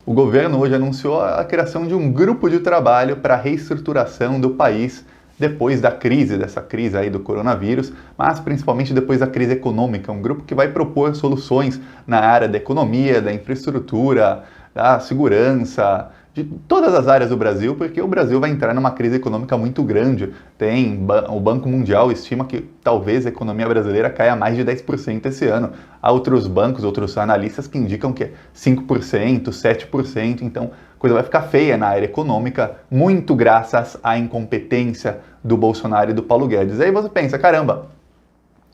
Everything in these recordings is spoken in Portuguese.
O governo hoje anunciou a criação de um grupo de trabalho para a reestruturação do país depois dessa crise aí do coronavírus, mas principalmente depois da crise econômica. Um grupo que vai propor soluções na área da economia, da infraestrutura, da segurança, de todas as áreas do Brasil, porque o Brasil vai entrar numa crise econômica muito grande. O Banco Mundial estima que talvez a economia brasileira caia mais de 10% esse ano. Há outros bancos, outros analistas que indicam que é 5%, 7%, então a coisa vai ficar feia na área econômica, muito graças à incompetência do Bolsonaro e do Paulo Guedes. Aí você pensa, caramba,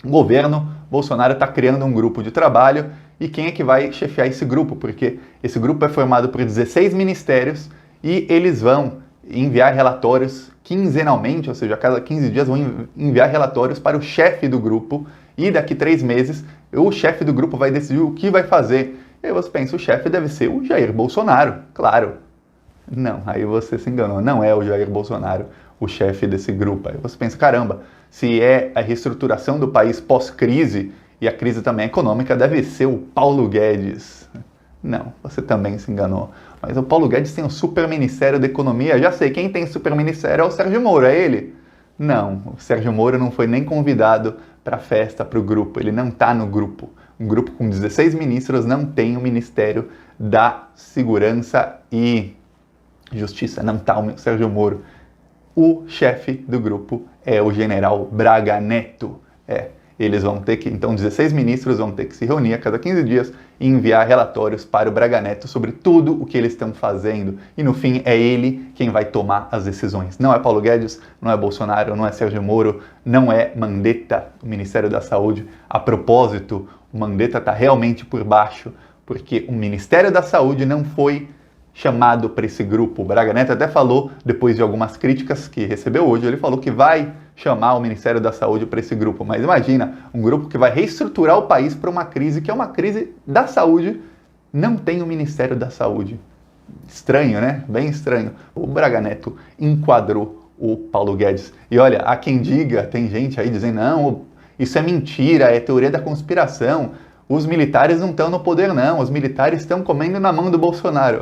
o governo Bolsonaro está criando um grupo de trabalho e quem é que vai chefiar esse grupo? Porque esse grupo é formado por 16 ministérios e eles vão enviar relatórios quinzenalmente, ou seja, a cada 15 dias vão enviar relatórios para o chefe do grupo e daqui 3 meses o chefe do grupo vai decidir o que vai fazer. E aí você pensa, o chefe deve ser o Jair Bolsonaro, claro. Não, aí você se enganou, não é o Jair Bolsonaro o chefe desse grupo. Aí você pensa, caramba, se é a reestruturação do país pós-crise, e a crise também econômica, deve ser o Paulo Guedes. Não, você também se enganou. Mas o Paulo Guedes tem o Super Ministério da Economia. Já sei, quem tem Super Ministério é o Sérgio Moro, é ele? Não, o Sérgio Moro não foi nem convidado para a festa, para o grupo. Ele não está no grupo. Um grupo com 16 ministros não tem o Ministério da Segurança e Justiça. Não está o Sérgio Moro. O chefe do grupo é o general Braga Neto. Eles vão ter que, então 16 ministros vão ter que se reunir a cada 15 dias e enviar relatórios para o Braga Neto sobre tudo o que eles estão fazendo. E no fim é ele quem vai tomar as decisões. Não é Paulo Guedes, não é Bolsonaro, não é Sérgio Moro, não é Mandetta, o Ministério da Saúde. A propósito, o Mandetta está realmente por baixo, porque o Ministério da Saúde não foi chamado para esse grupo. O Braga Neto até falou, depois de algumas críticas que recebeu hoje, ele falou que vai chamar o Ministério da Saúde para esse grupo. Mas imagina, um grupo que vai reestruturar o país para uma crise, que é uma crise da saúde, não tem o Ministério da Saúde. Estranho, né? Bem estranho. O Braga Neto enquadrou o Paulo Guedes. E olha, há quem diga, tem gente aí dizendo, não, isso é mentira, é teoria da conspiração. Os militares não estão no poder, não. Os militares estão comendo na mão do Bolsonaro.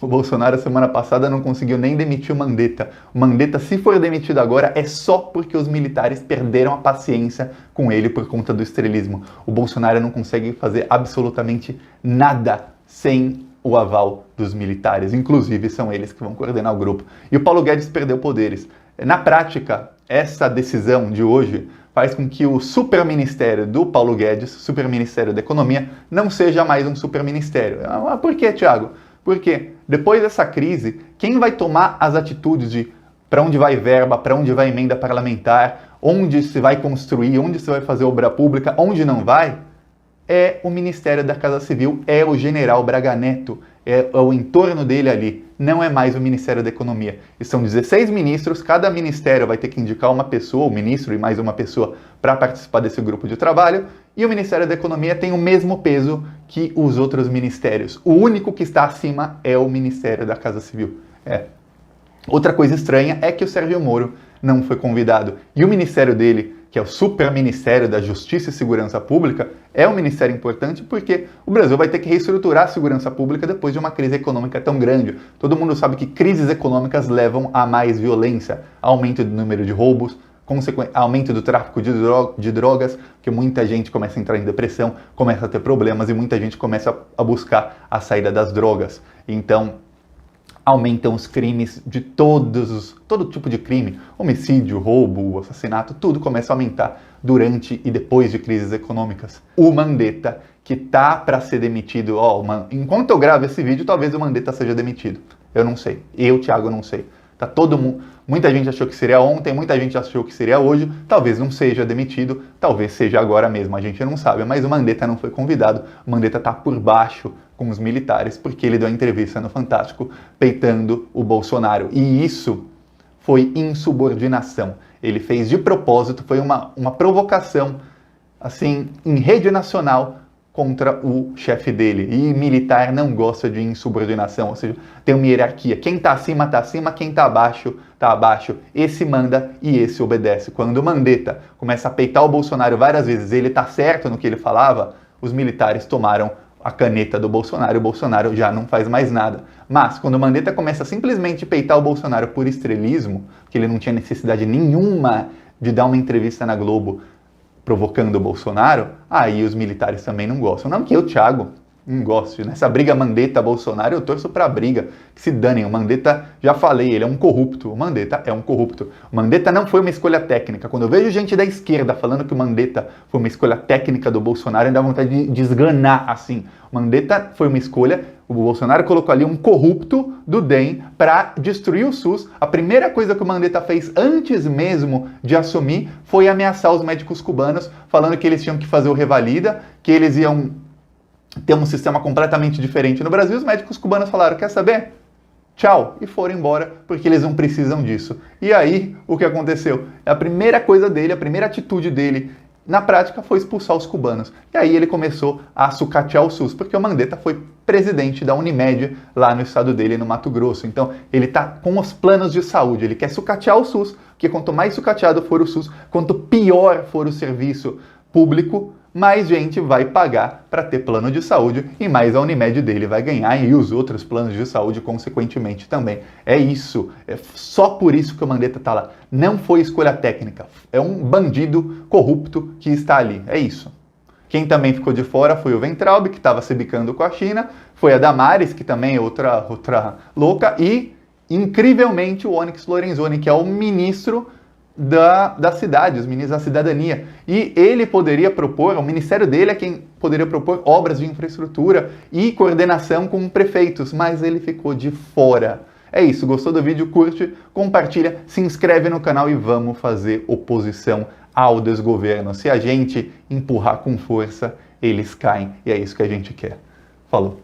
O Bolsonaro, semana passada, não conseguiu nem demitir o Mandetta. O Mandetta, se for demitido agora, é só porque os militares perderam a paciência com ele por conta do estrelismo. O Bolsonaro não consegue fazer absolutamente nada sem o aval dos militares. Inclusive, são eles que vão coordenar o grupo. E o Paulo Guedes perdeu poderes. Na prática, essa decisão de hoje faz com que o superministério do Paulo Guedes, superministério da Economia, não seja mais um superministério. Por quê, Thiago? Porque depois dessa crise, quem vai tomar as atitudes de para onde vai verba, para onde vai emenda parlamentar, onde se vai construir, onde se vai fazer obra pública, onde não vai, é o Ministério da Casa Civil, é o general Braga Neto, é o entorno dele ali, não é mais o Ministério da Economia. E são 16 ministros, cada ministério vai ter que indicar uma pessoa, o ministro e mais uma pessoa, para participar desse grupo de trabalho, e o Ministério da Economia tem o mesmo peso que os outros ministérios. O único que está acima é o Ministério da Casa Civil. Outra coisa estranha é que o Sérgio Moro não foi convidado. E o ministério dele, que é o Super Ministério da Justiça e Segurança Pública, é um ministério importante porque o Brasil vai ter que reestruturar a segurança pública depois de uma crise econômica tão grande. Todo mundo sabe que crises econômicas levam a mais violência, aumento do número de roubos, aumento do tráfico de drogas, porque muita gente começa a entrar em depressão, começa a ter problemas e muita gente começa a buscar a saída das drogas. Então, aumentam os crimes de todo tipo de crime, homicídio, roubo, assassinato, tudo começa a aumentar durante e depois de crises econômicas. O Mandetta, que tá para ser demitido, enquanto eu gravo esse vídeo, talvez o Mandetta seja demitido. Eu não sei, Thiago, não sei. Tá todo mundo, muita gente achou que seria ontem, muita gente achou que seria hoje, talvez não seja demitido, talvez seja agora mesmo, a gente não sabe, mas o Mandetta não foi convidado, o Mandetta tá por baixo com os militares, porque ele deu uma entrevista no Fantástico peitando o Bolsonaro, e isso foi insubordinação, ele fez de propósito, foi uma provocação, assim, em rede nacional, contra o chefe dele. E militar não gosta de insubordinação, ou seja, tem uma hierarquia. Quem está acima, quem está abaixo, está abaixo. Esse manda e esse obedece. Quando o Mandetta começa a peitar o Bolsonaro várias vezes, ele está certo no que ele falava, os militares tomaram a caneta do Bolsonaro, o Bolsonaro já não faz mais nada. Mas quando o Mandetta começa a simplesmente peitar o Bolsonaro por estrelismo, que ele não tinha necessidade nenhuma de dar uma entrevista na Globo provocando o Bolsonaro, aí os militares também não gostam. Não que eu, Thiago, não gosto. Nessa briga Mandetta-Bolsonaro, eu torço pra briga. Que se danem. O Mandetta, já falei, ele é um corrupto. O Mandetta é um corrupto. O Mandetta não foi uma escolha técnica. Quando eu vejo gente da esquerda falando que o Mandetta foi uma escolha técnica do Bolsonaro, ainda dá vontade de desganar assim. O Mandetta foi uma escolha, o Bolsonaro colocou ali um corrupto do DEM para destruir o SUS. A primeira coisa que o Mandetta fez antes mesmo de assumir foi ameaçar os médicos cubanos, falando que eles tinham que fazer o revalida, que eles iam ter um sistema completamente diferente no Brasil. Os médicos cubanos falaram, quer saber? Tchau, e foram embora, porque eles não precisam disso. E aí, o que aconteceu? A primeira coisa dele, a primeira atitude dele, na prática, foi expulsar os cubanos. E aí ele começou a sucatear o SUS, porque o Mandetta foi presidente da Unimed lá no estado dele, no Mato Grosso. Então, ele está com os planos de saúde, ele quer sucatear o SUS, porque quanto mais sucateado for o SUS, quanto pior for o serviço público, mais gente vai pagar para ter plano de saúde e mais a Unimed dele vai ganhar e os outros planos de saúde consequentemente também. É isso, é só por isso que o Mandetta está lá. Não foi escolha técnica, é um bandido corrupto que está ali, é isso. Quem também ficou de fora foi o Weintraub, que estava se bicando com a China, foi a Damares, que também é outra louca, e incrivelmente o Onyx Lorenzoni, que é o ministro da cidade, os ministros da cidadania. E ele poderia propor, o ministério dele é quem poderia propor obras de infraestrutura e coordenação com prefeitos, mas ele ficou de fora. É isso, gostou do vídeo? Curte, compartilha, se inscreve no canal e vamos fazer oposição ao desgoverno. Se a gente empurrar com força, eles caem. E é isso que a gente quer. Falou!